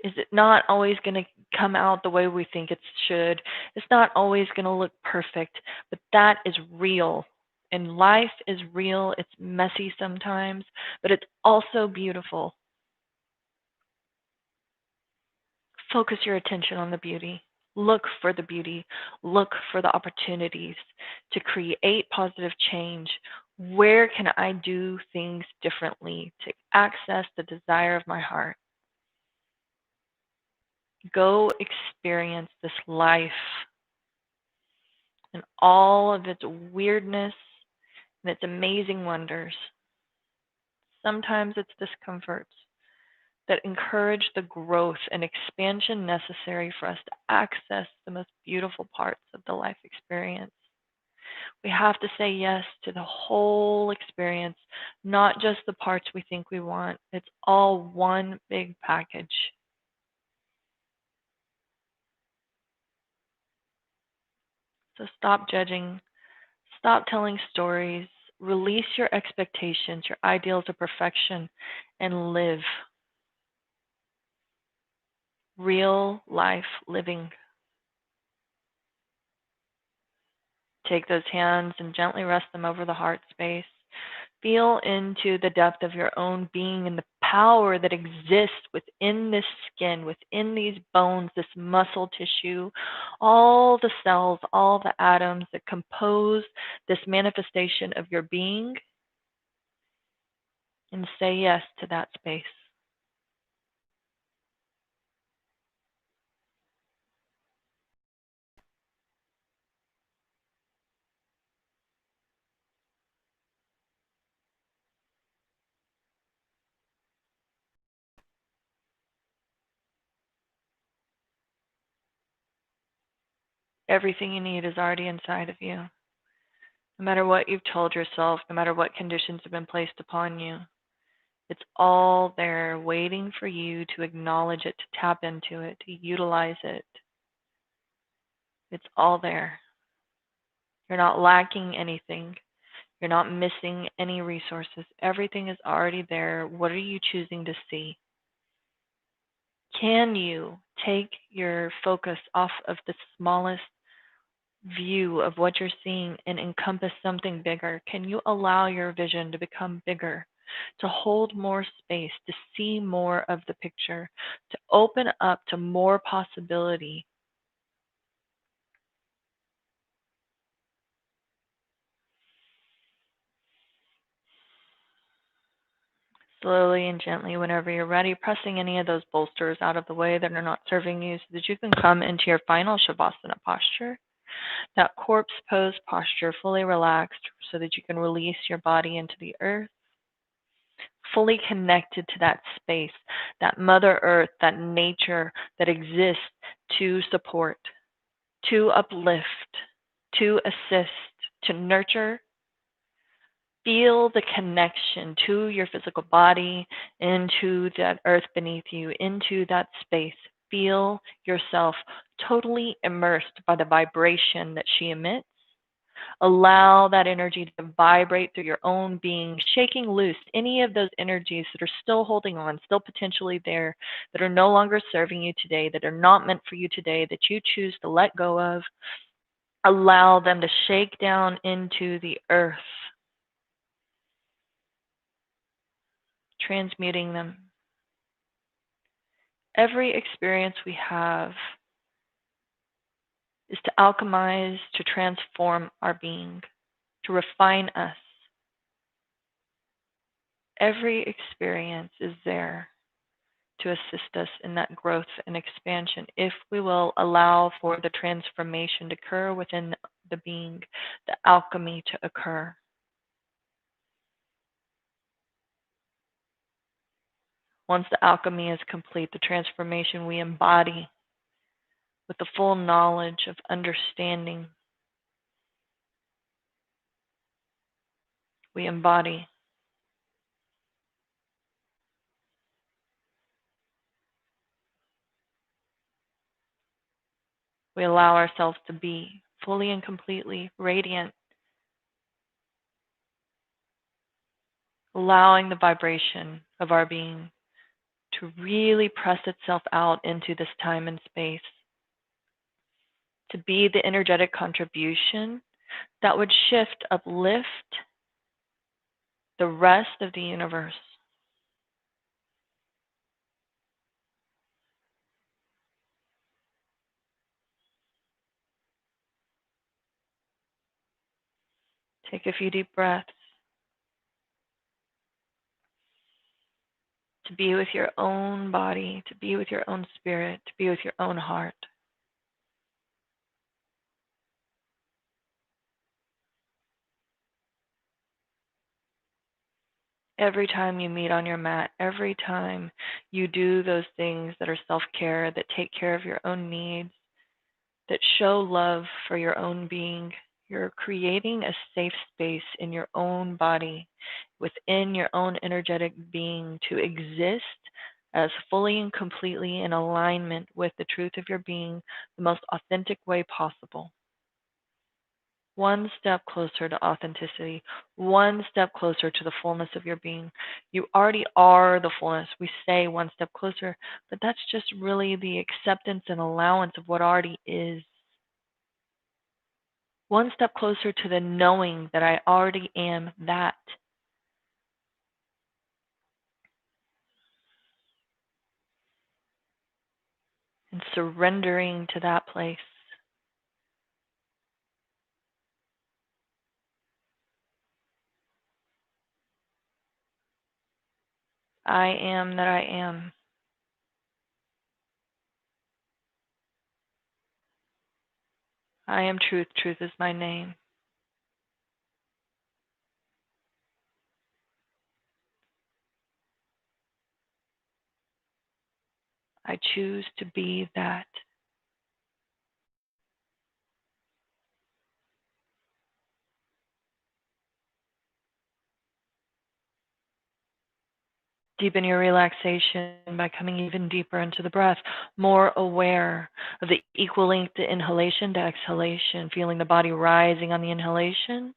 S1: Is it not always going to come out the way we think it should? It's not always going to look perfect, but that is real. And life is real. It's messy sometimes, but it's also beautiful. Focus your attention on the beauty. Look for the beauty. Look for the opportunities to create positive change. Where can I do things differently access the desire of my heart. Go experience this life and all of its weirdness and its amazing wonders. Sometimes it's discomforts that encourage the growth and expansion necessary for us to access the most beautiful parts of the life experience. We have to say yes to the whole experience, not just the parts we think we want. It's all one big package. So stop judging, stop telling stories, release your expectations, your ideals of perfection, and live real life living. Take those hands and gently rest them over the heart space. Feel into the depth of your own being and the power that exists within this skin, within these bones, this muscle tissue, all the cells, all the atoms that compose this manifestation of your being, and say yes to that space. Everything you need is already inside of you. No matter what you've told yourself, no matter what conditions have been placed upon you, it's all there waiting for you to acknowledge it, to tap into it, to utilize it. It's all there. You're not lacking anything. You're not missing any resources. Everything is already there. What are you choosing to see? Can you take your focus off of the smallest view of what you're seeing and encompass something bigger? Can you allow your vision to become bigger, to hold more space, to see more of the picture, to open up to more possibility? Slowly and gently, whenever you're ready, pressing any of those bolsters out of the way that are not serving you so that you can come into your final Shavasana posture, that corpse pose posture, fully relaxed so that you can release your body into the earth, fully connected to that space, that Mother Earth, that nature that exists to support, to uplift, to assist, to nurture. Feel the connection to your physical body, into that earth beneath you, into that space. Feel yourself totally immersed by the vibration that she emits. Allow that energy to vibrate through your own being, shaking loose any of those energies that are still holding on, still potentially there, that are no longer serving you today, that are not meant for you today, that you choose to let go of. Allow them to shake down into the earth, transmuting them. Every experience we have is to alchemize, to transform our being, to refine us. Every experience is there to assist us in that growth and expansion if we will allow for the transformation to occur within the being, the alchemy to occur. Once the alchemy is complete, the transformation we embody with the full knowledge of understanding, we embody. We allow ourselves to be fully and completely radiant, allowing the vibration of our being to really press itself out into this time and space, to be the energetic contribution that would shift, uplift the rest of the universe. Take a few deep breaths. to be with your own body, to be with your own spirit, to be with your own heart. Every time you meet on your mat, every time you do those things that are self-care, that take care of your own needs, that show love for your own being, you're creating a safe space in your own body, within your own energetic being, to exist as fully and completely in alignment with the truth of your being, the most authentic way possible. One step closer to authenticity, one step closer to the fullness of your being. You already are the fullness. We say one step closer, but that's just really the acceptance and allowance of what already is. One step closer to the knowing that I already am that. And surrendering to that place. I am that I am. I am truth. Truth is my name. I choose to be that. Deepen your relaxation by coming even deeper into the breath, more aware of the equal length to inhalation to exhalation, feeling the body rising on the inhalation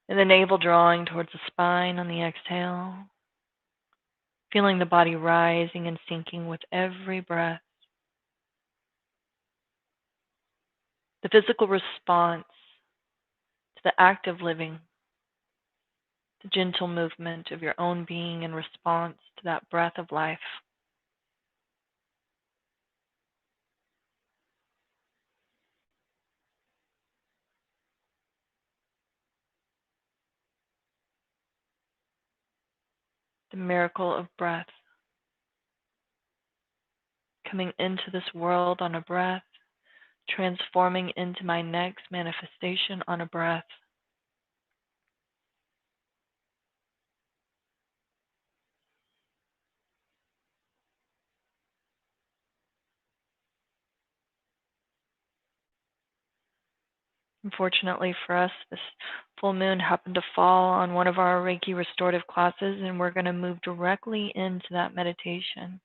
S1: and the navel drawing towards the spine on the exhale, feeling the body rising and sinking with every breath. The physical response to the act of living, the gentle movement of your own being in response to that breath of life. The miracle of breath, coming into this world on a breath, transforming into my next manifestation on a breath. Unfortunately for us, this full moon happened to fall on one of our Reiki restorative classes, and we're going to move directly into that meditation.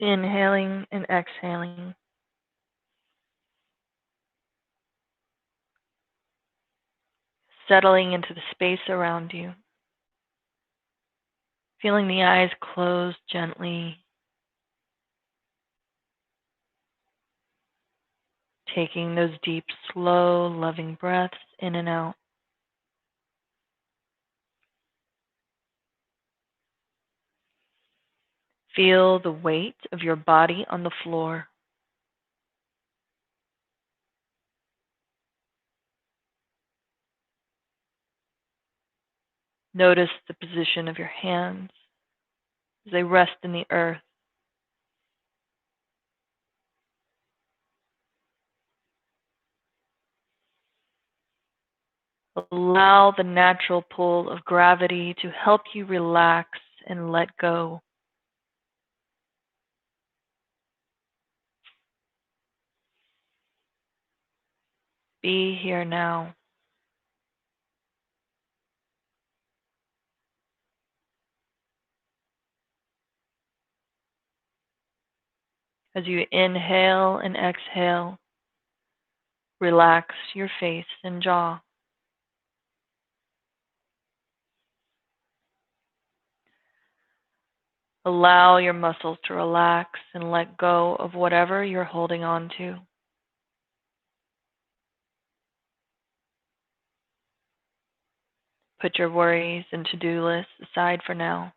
S1: Inhaling and exhaling. Settling into the space around you. Feeling the eyes close gently. Taking those deep, slow, loving breaths in and out. Feel the weight of your body on the floor. Notice the position of your hands as they rest in the earth. Allow the natural pull of gravity to help you relax and let go. Be here now. As you inhale and exhale, relax your face and jaw. Allow your muscles to relax and let go of whatever you're holding on to. Put your worries and to-do lists aside for now.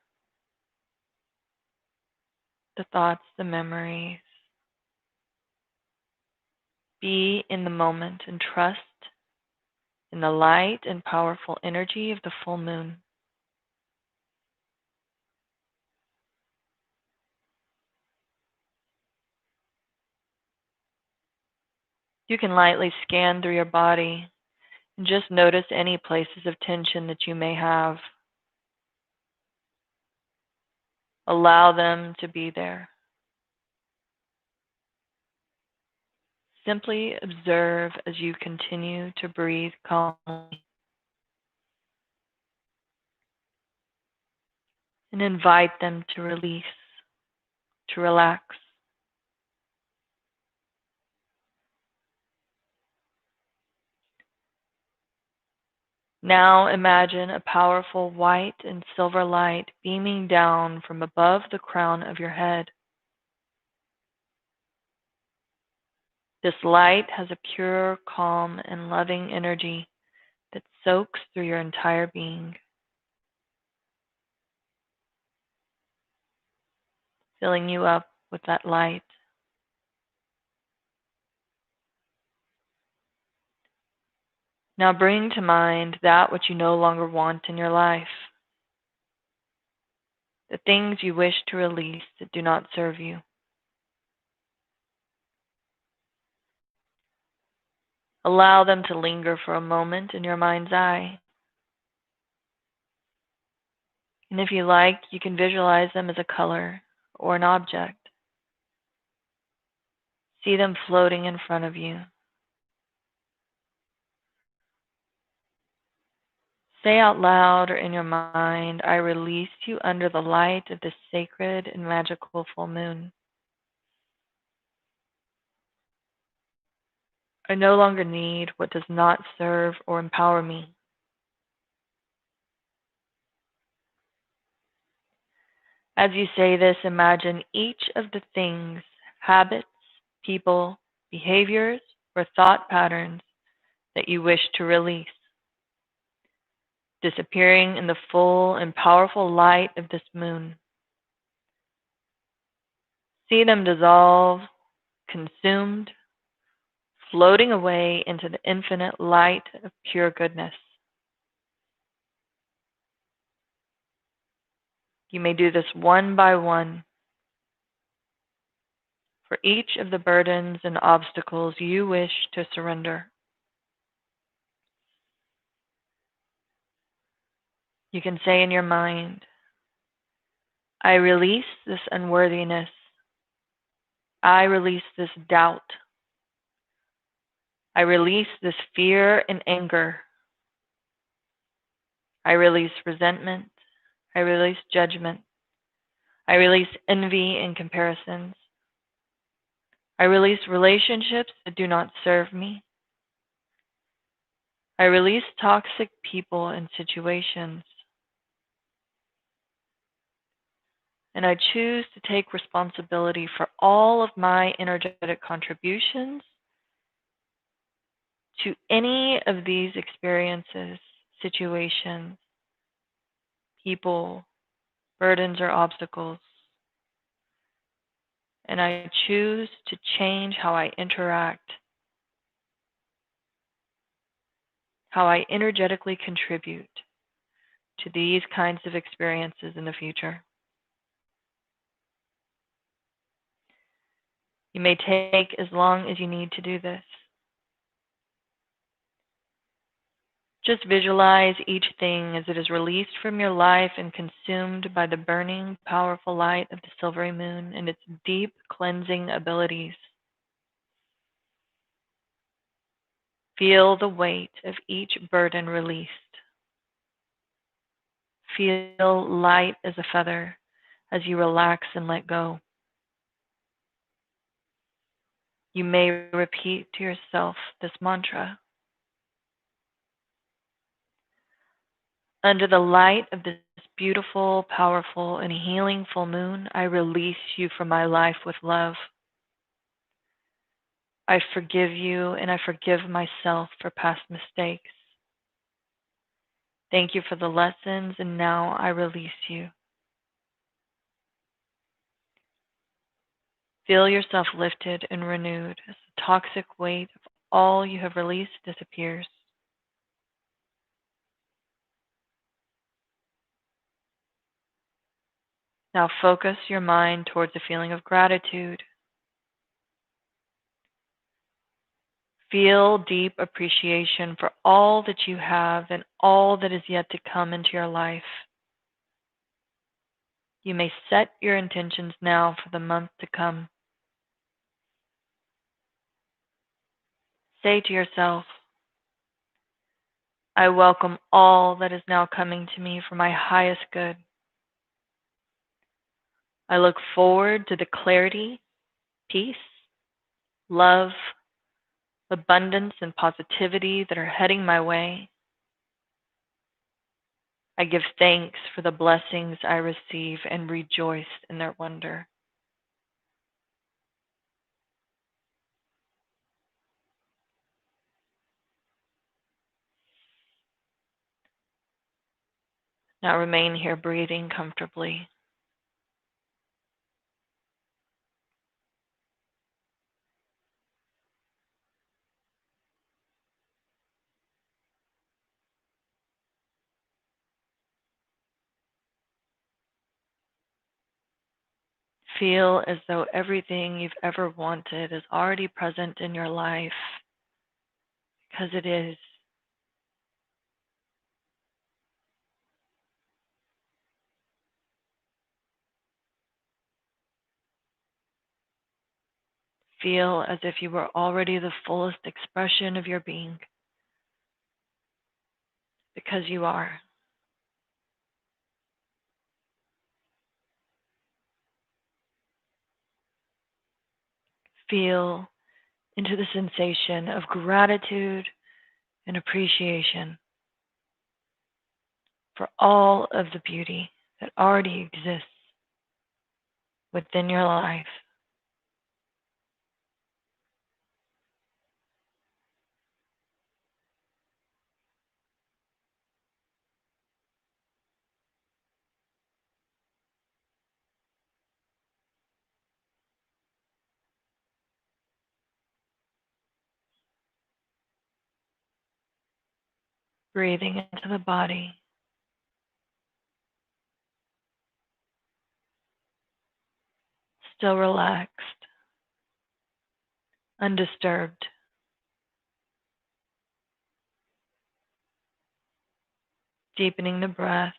S1: The thoughts, the memories. be in the moment and trust in the light and powerful energy of the full moon. You can lightly scan through your body and just notice any places of tension that you may have. Allow them to be there. Simply observe as you continue to breathe calmly and invite them to release, to relax. Now imagine a powerful white and silver light beaming down from above the crown of your head. This light has a pure, calm, and loving energy that soaks through your entire being, filling you up with that light. Now bring to mind that which you no longer want in your life, the things you wish to release that do not serve you. Allow them to linger for a moment in your mind's eye. And if you like, you can visualize them as a color or an object. See them floating in front of you. Say out loud or in your mind, I release you under the light of this sacred and magical full moon. I no longer need what does not serve or empower me. As you say this, imagine each of the things, habits, people, behaviors, or thought patterns that you wish to release, disappearing in the full and powerful light of this moon. See them dissolve, consumed, floating away into the infinite light of pure goodness. You may do this one by one. For each of the burdens and obstacles you wish to surrender. You can say in your mind, I release this unworthiness. I release this doubt. I release this fear and anger. I release resentment. I release judgment. I release envy and comparisons. I release relationships that do not serve me. I release toxic people and situations. And I choose to take responsibility for all of my energetic contributions to any of these experiences, situations, people, burdens, or obstacles. And I choose to change how I interact, how I energetically contribute to these kinds of experiences in the future. You may take as long as you need to do this. Just visualize each thing as it is released from your life and consumed by the burning, powerful light of the silvery moon and its deep cleansing abilities. Feel the weight of each burden released. Feel light as a feather as you relax and let go. You may repeat to yourself this mantra. Under the light of this beautiful, powerful, and healing full moon, I release you from my life with love. I forgive you and I forgive myself for past mistakes. Thank you for the lessons, and now I release you. Feel yourself lifted and renewed as the toxic weight of all you have released disappears. Now focus your mind towards a feeling of gratitude. Feel deep appreciation for all that you have and all that is yet to come into your life. You may set your intentions now for the month to come. Say to yourself, I welcome all that is now coming to me for my highest good. I look forward to the clarity, peace, love, abundance, and positivity that are heading my way. I give thanks for the blessings I receive and rejoice in their wonder. Now remain here breathing comfortably. Feel as though everything you've ever wanted is already present in your life, because it is. Feel as if you were already the fullest expression of your being, because you are. Feel into the sensation of gratitude and appreciation for all of the beauty that already exists within your life. Breathing into the body, still relaxed, undisturbed. Deepening the breath,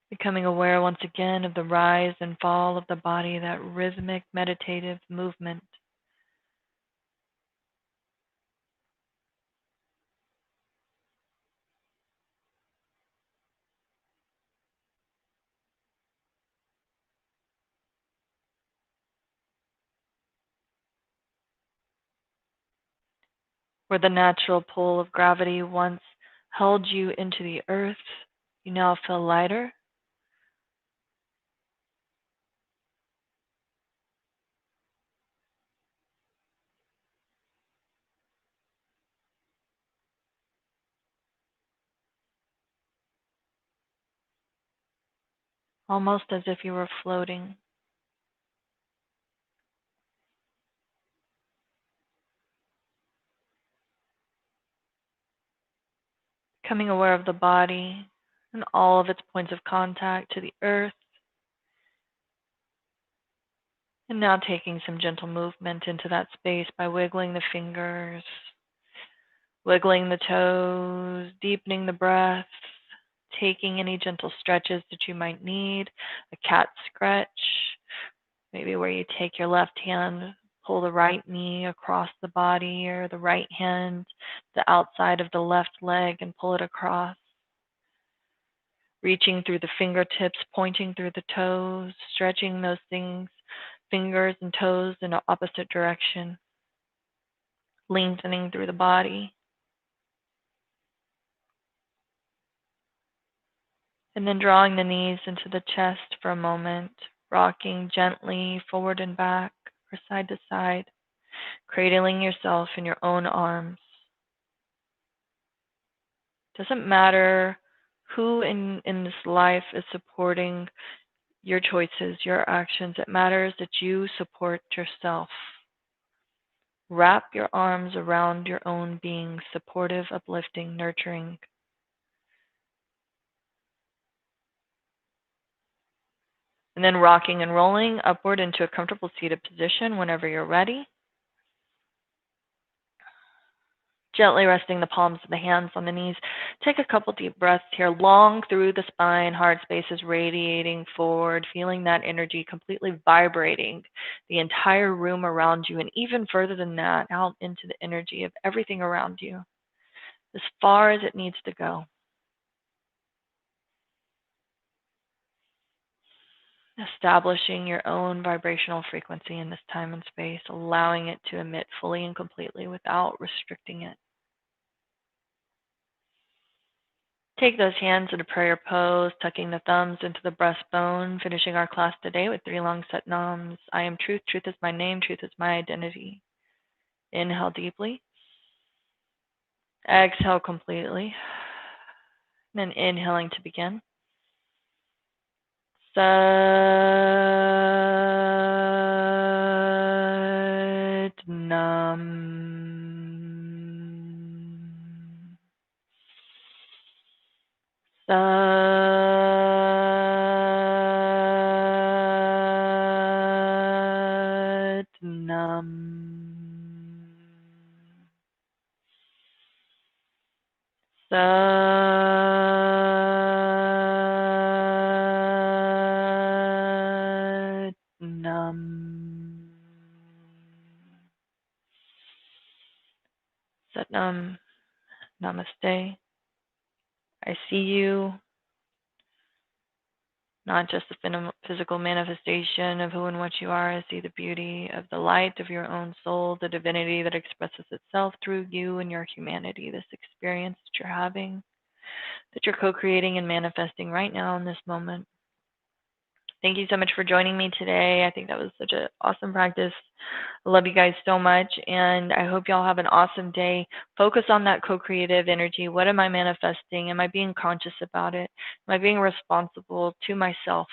S1: becoming aware once again of the rise and fall of the body, that rhythmic meditative movement. Where the natural pull of gravity once held you into the earth, you now feel lighter, almost as if you were floating. Becoming aware of the body and all of its points of contact to the earth. And now taking some gentle movement into that space by wiggling the fingers, wiggling the toes, deepening the breath, taking any gentle stretches that you might need, a cat scratch, maybe where you take your left hand, pull the right knee across the body, or the right hand, the outside of the left leg, and pull it across. Reaching through the fingertips, pointing through the toes, stretching those things, fingers and toes in the opposite direction, lengthening through the body. And then drawing the knees into the chest for a moment, rocking gently forward and back or side to side, cradling yourself in your own arms. Doesn't matter who in this life is supporting your choices, your actions. It matters that you support yourself. Wrap your arms around your own being, supportive, uplifting, nurturing. And then rocking and rolling upward into a comfortable seated position whenever you're ready. Gently resting the palms of the hands on the knees. Take a couple deep breaths here, long through the spine, heart spaces radiating forward, feeling that energy completely vibrating the entire room around you, and even further than that, out into the energy of everything around you, as far as it needs to go. Establishing your own vibrational frequency in this time and space, allowing it to emit fully and completely without restricting it. Take those hands in a prayer pose, tucking the thumbs into the breastbone, finishing our class today with 3 long set nams. I am truth, truth is my name, truth is my identity. Inhale deeply. Exhale completely. And then inhaling to begin. Sat Nam. Sat Nam. Sat Nam. Sat Nam. Namaste. I see you, not just the physical manifestation of who and what you are. I see the beauty of the light of your own soul, the divinity that expresses itself through you and your humanity, this experience that you're having, that you're co-creating and manifesting right now in this moment. Thank you so much for joining me today. I think that was such an awesome practice. I love you guys so much, and I hope y'all have an awesome day. Focus on that co-creative energy. What am I manifesting? Am I being conscious about it? Am I being responsible to myself,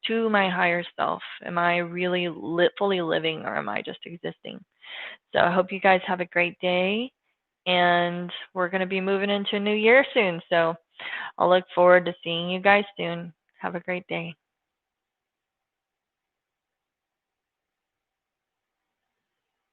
S1: to my higher self? Am I really fully living, or am I just existing? So I hope you guys have a great day, and we're going to be moving into a new year soon. So I'll look forward to seeing you guys soon. Have a great day.